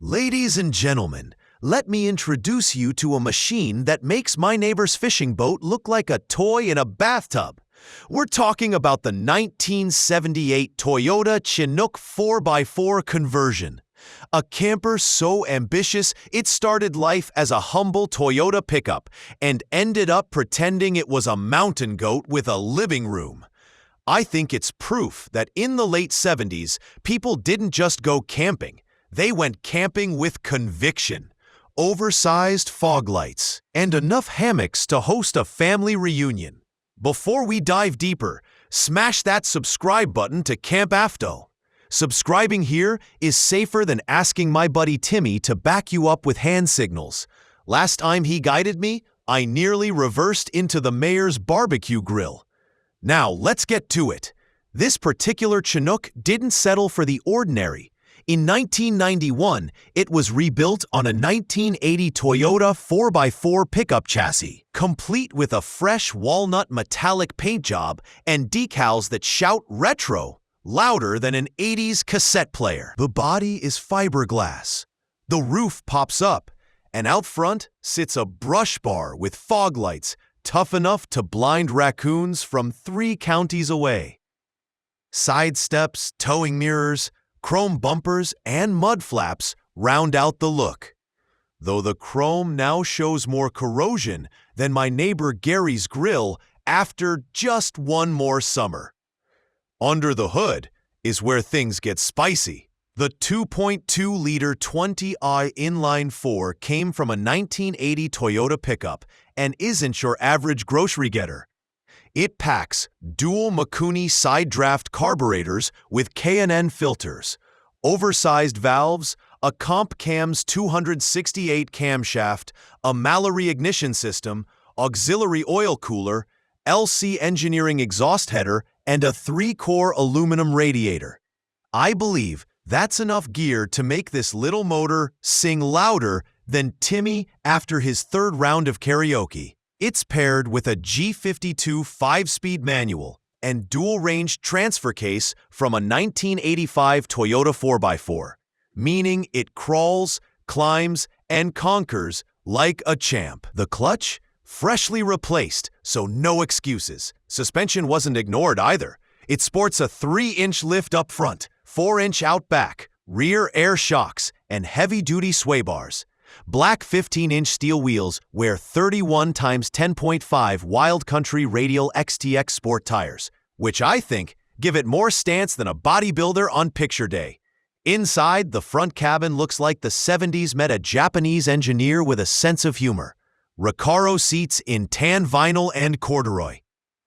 Ladies and gentlemen, let me introduce you to a machine that makes my neighbor's fishing boat look like a toy in a bathtub. We're talking about the 1978 Toyota Chinook 4x4 conversion. A camper so ambitious it started life as a humble Toyota pickup and ended up pretending it was a mountain goat with a living room. I think it's proof that in the late 70s, people didn't just go camping. They went camping with conviction. Oversized fog lights, and enough hammocks to host a family reunion. Before we dive deeper, smash that subscribe button to Camp Afto. Subscribing here is safer than asking my buddy Timmy to back you up with hand signals. Last time he guided me, I nearly reversed into the mayor's barbecue grill. Now let's get to it. This particular Chinook didn't settle for the ordinary. In 1991, it was rebuilt on a 1980 Toyota 4x4 pickup chassis, complete with a fresh walnut metallic paint job and decals that shout retro, louder than an 80s cassette player. The body is fiberglass. The roof pops up, and out front sits a brush bar with fog lights tough enough to blind raccoons from 3 counties away. Side steps, towing mirrors, chrome bumpers, and mud flaps round out the look. Though the chrome now shows more corrosion than my neighbor Gary's grill after just one more summer. Under the hood is where things get spicy. The 2.2-liter 20i inline-4 came from a 1980 Toyota pickup and isn't your average grocery getter. It packs dual Mikuni side draft carburetors with K&N filters, oversized valves, a Comp Cam's 268 camshaft, a Mallory ignition system, auxiliary oil cooler, LC Engineering exhaust header, and a 3-core aluminum radiator. I believe that's enough gear to make this little motor sing louder than Timmy after his 3rd round of karaoke. It's paired with a G52 5-speed manual and dual-range transfer case from a 1985 Toyota 4x4, meaning it crawls, climbs, and conquers like a champ. The clutch? Freshly replaced, so no excuses. Suspension wasn't ignored either. It sports a 3-inch lift up front, 4-inch out back, rear air shocks, and heavy-duty sway bars. Black 15-inch steel wheels wear 31 x 10.5 Wild Country Radial XTX Sport tires, which I think give it more stance than a bodybuilder on picture day. Inside, the front cabin looks like the 70s met a Japanese engineer with a sense of humor. Recaro seats in tan vinyl and corduroy.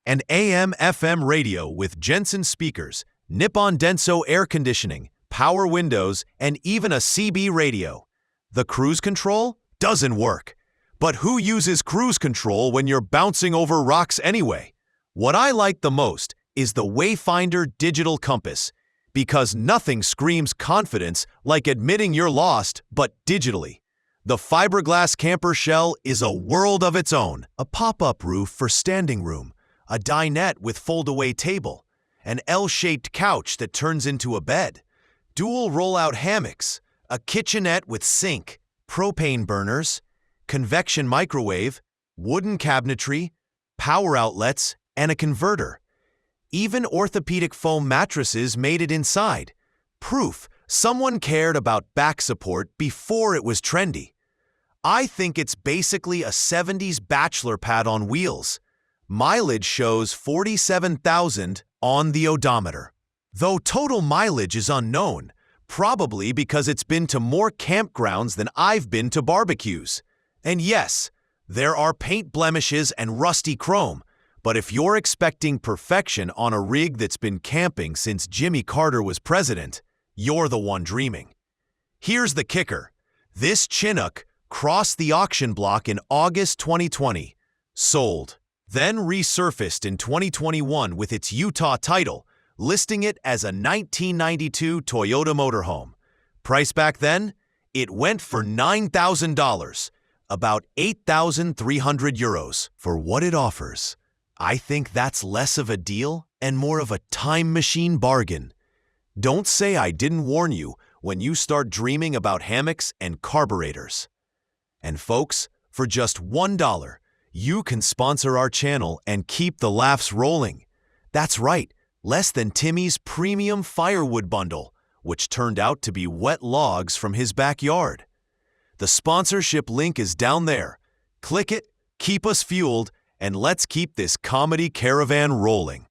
An AM/FM radio with Jensen speakers, Nippon Denso air conditioning, power windows, and even a CB radio. The cruise control doesn't work. But who uses cruise control when you're bouncing over rocks anyway? What I like the most is the Wayfinder digital compass, because nothing screams confidence like admitting you're lost, but digitally. The fiberglass camper shell is a world of its own. A pop-up roof for standing room, a dinette with fold-away table, an L-shaped couch that turns into a bed, dual roll-out hammocks, a kitchenette with sink, propane burners, convection microwave, wooden cabinetry, power outlets, and a converter. Even orthopedic foam mattresses made it inside. Proof someone cared about back support before it was trendy. I think it's basically a 70s bachelor pad on wheels. Mileage shows 47,000 on the odometer. Though total mileage is unknown, probably because it's been to more campgrounds than I've been to barbecues. And yes, there are paint blemishes and rusty chrome, but if you're expecting perfection on a rig that's been camping since Jimmy Carter was president, you're the one dreaming. Here's the kicker. This Chinook crossed the auction block in August 2020, sold, then resurfaced in 2021 with its Utah title, listing it as a 1992 Toyota motorhome. Price back then? It went for $9,000, about 8,300 euros for what it offers. I think that's less of a deal and more of a time machine bargain. Don't say I didn't warn you when you start dreaming about hammocks and carburetors. And folks, for just $1, you can sponsor our channel and keep the laughs rolling. That's right, less than Timmy's premium firewood bundle, which turned out to be wet logs from his backyard. The sponsorship link is down there. Click it, keep us fueled, and let's keep this comedy caravan rolling.